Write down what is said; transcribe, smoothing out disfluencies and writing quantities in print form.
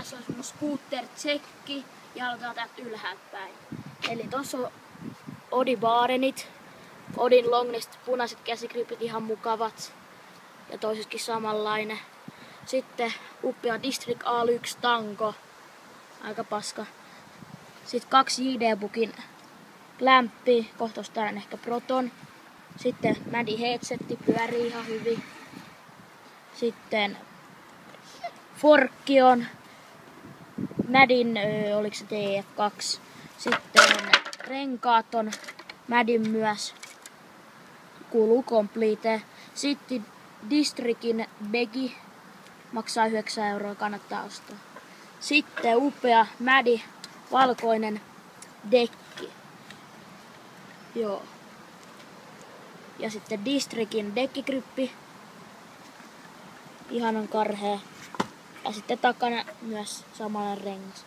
tässä on semmonen scooter-tsekki ja aloitetaan täältä ylhäältä päin. Eli tossa on Odi Barenit, Odin Longnist, punaiset käsikripit ihan mukavat ja toisessakin samanlainen. Sitten upea District A1 Tango, aika paska. Sitten 2 JD-bukin lämpi, kohta ostaan ehkä Proton. Sitten Mädi headsetti, pyörii ihan hyvin. Sitten Forkkion, Mädin, oliko se TF2. Sitten renkaat on Mädin myös, kuuluu Complete. Sitten Districtin Begi, maksaa 9 €, kannattaa ostaa. Sitten upea Mädi, valkoinen dekki. Joo. Ja sitten Districtin dekkigrippi. Ihanan karhea. Ja sitten takana myös samanlainen rengas.